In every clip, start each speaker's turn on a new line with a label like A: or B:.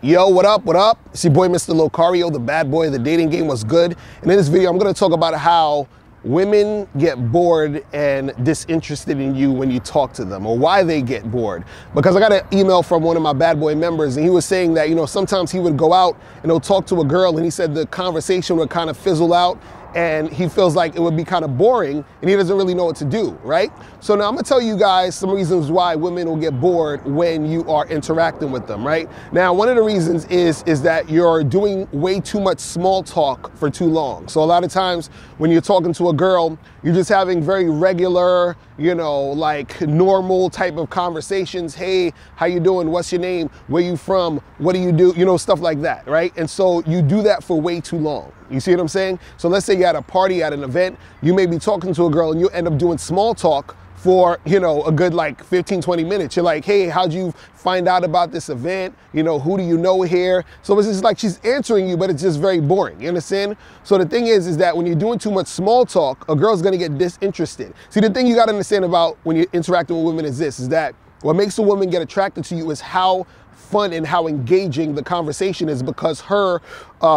A: Yo, what up, what up? It's your boy, Mr. Locario, the bad boy of the dating game. What's good? And in this video, I'm gonna talk about how women get bored and disinterested in you when you talk to them, or why they get bored. Because I got an email from one of my bad boy members, and he was saying that, sometimes he would go out and he'll talk to a girl, and he said the conversation would kind of fizzle out, and he feels like it would be kind of boring, and he doesn't really know what to do, right? So now I'm gonna tell you guys some reasons why women will get bored when you are interacting with them, right? Now, one of the reasons is that you're doing way too much small talk for too long. So a lot of times when you're talking to a girl, you're just having very regular, like normal type of conversations. Hey, how you doing? What's your name? Where you from? What do you do? Stuff like that, right? And so you do that for way too long. You see what I'm saying? So let's say you're at a party, at an event, you may be talking to a girl and you end up doing small talk for, a good like 15, 20 minutes. You're like, hey, how'd you find out about this event? Who do you know here? So it's just like she's answering you, but it's just very boring. You understand? So the thing is that when you're doing too much small talk, a girl's gonna get disinterested. See, the thing you gotta understand about when you're interacting with women is that what makes a woman get attracted to you is how fun and how engaging the conversation is, because her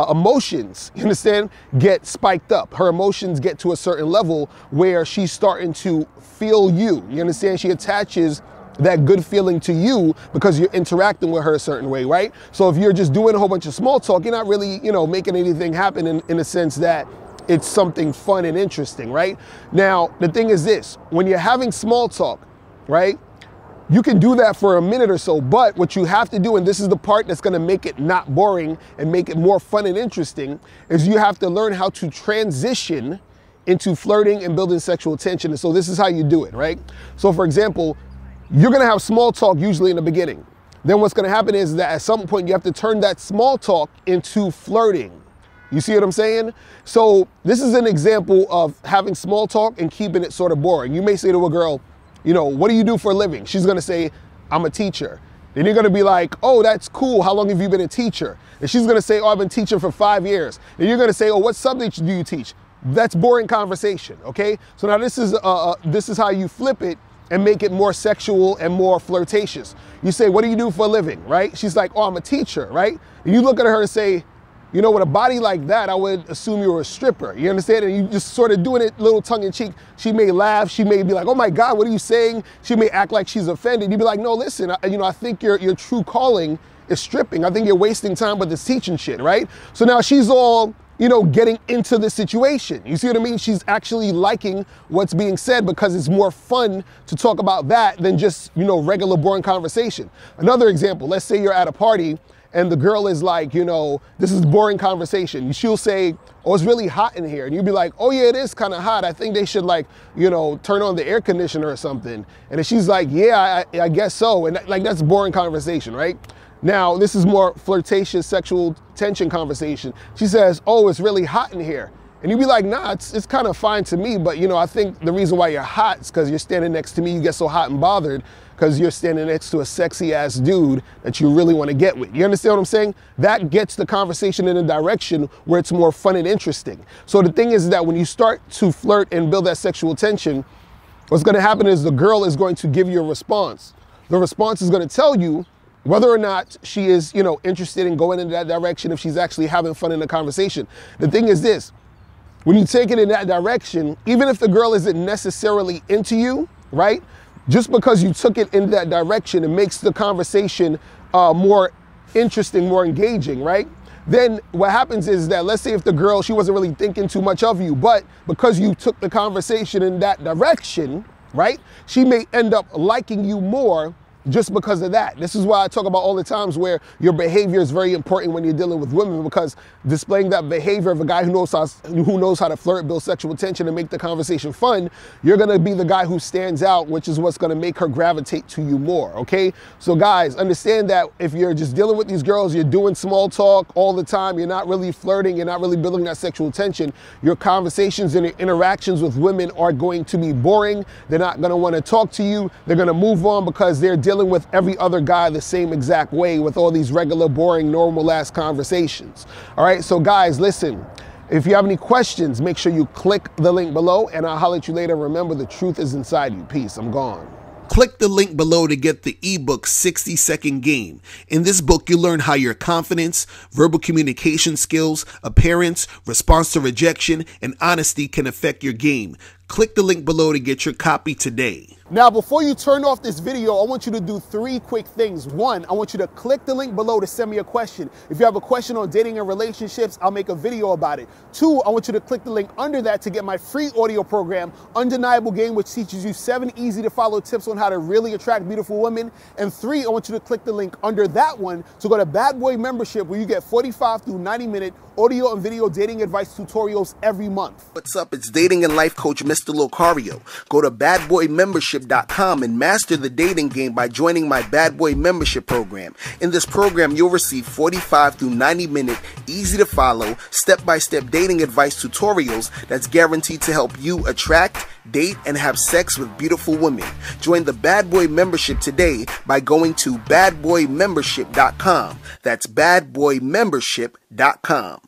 A: emotions, you understand, get spiked up. Her emotions get to a certain level where she's starting to feel you. You understand? She attaches that good feeling to you because you're interacting with her a certain way, right? So if you're just doing a whole bunch of small talk, you're not really, making anything happen in a sense that it's something fun and interesting, right? Now, the thing is this, when you're having small talk, right? You can do that for a minute or so, but what you have to do, and this is the part that's gonna make it not boring and make it more fun and interesting, is you have to learn how to transition into flirting and building sexual tension. And so this is how you do it, right? So for example, you're gonna have small talk usually in the beginning. Then what's gonna happen is that at some point you have to turn that small talk into flirting. You see what I'm saying? So this is an example of having small talk and keeping it sort of boring. You may say to a girl, what do you do for a living? She's gonna say, I'm a teacher. Then you're gonna be like, oh, that's cool. How long have you been a teacher? And she's gonna say, oh, I've been teaching for 5 years. Then you're gonna say, oh, what subject do you teach? That's boring conversation, okay? So now this is how you flip it and make it more sexual and more flirtatious. You say, what do you do for a living, right? She's like, oh, I'm a teacher, right? And you look at her and say, with a body like that, I would assume you're a stripper. You understand? And you just sort of doing it a little tongue in cheek. She may laugh. She may be like, oh my God, what are you saying? She may act like she's offended. You'd be like, no, listen, I think your true calling is stripping. I think you're wasting time with this teaching shit, right? So now she's all, getting into the situation. You see what I mean? She's actually liking what's being said because it's more fun to talk about that than just, regular boring conversation. Another example, let's say you're at a party and the girl is like, this is boring conversation. She'll say, oh, it's really hot in here. And you'd be like, oh yeah, it is kind of hot. I think they should turn on the air conditioner or something. And then she's like, yeah, I guess so. And that's boring conversation, right? Now, this is more flirtatious, sexual tension conversation. She says, oh, it's really hot in here. And you'd be like, nah, it's kind of fine to me. But, I think the reason why you're hot is because you're standing next to me. You get so hot and bothered because you're standing next to a sexy ass dude that you really want to get with. You understand what I'm saying? That gets the conversation in a direction where it's more fun and interesting. So the thing is that when you start to flirt and build that sexual tension, what's going to happen is the girl is going to give you a response. The response is going to tell you whether or not she is, interested in going in that direction, if she's actually having fun in the conversation. The thing is this, when you take it in that direction, even if the girl isn't necessarily into you, right? Just because you took it in that direction, it makes the conversation more interesting, more engaging, right? Then what happens is that, let's say if the girl, she wasn't really thinking too much of you, but because you took the conversation in that direction, right? She may end up liking you more just because of that. This is why I talk about all the times where your behavior is very important when you're dealing with women, because displaying that behavior of a guy who knows how to flirt, build sexual tension, and make the conversation fun, you're gonna be the guy who stands out, which is what's gonna make her gravitate to you more, okay? So guys, understand that if you're just dealing with these girls, you're doing small talk all the time, you're not really flirting, you're not really building that sexual tension, your conversations and your interactions with women are going to be boring. They're not gonna wanna talk to you. They're gonna move on because they're dealing with every other guy the same exact way with all these regular, boring, normal ass conversations. All right, so guys, listen, if you have any questions, make sure you click the link below and I'll holler at you later. Remember, the truth is inside you. Peace, I'm gone. Click the link below to get the ebook 60-Second Game. In this book, you learn how your confidence, verbal communication skills, appearance, response to rejection, and honesty can affect your game. Click the link below to get your copy today. Now, before you turn off this video, I want you to do 3 quick things. 1, I want you to click the link below to send me a question. If you have a question on dating and relationships, I'll make a video about it. 2, I want you to click the link under that to get my free audio program, Undeniable Game, which teaches you 7 easy to follow tips on how to really attract beautiful women. And 3, I want you to click the link under that one to go to Bad Boy Membership, where you get 45 through 90-minute audio and video dating advice tutorials every month. What's up? It's dating and life coach Mr. Locario. Go to badboymembership.com and master the dating game by joining my Bad Boy Membership program. In this program, you'll receive 45 through 90-minute, easy to follow, step-by-step dating advice tutorials that's guaranteed to help you attract, date, and have sex with beautiful women. Join the Bad Boy Membership today by going to badboymembership.com. That's badboymembership.com.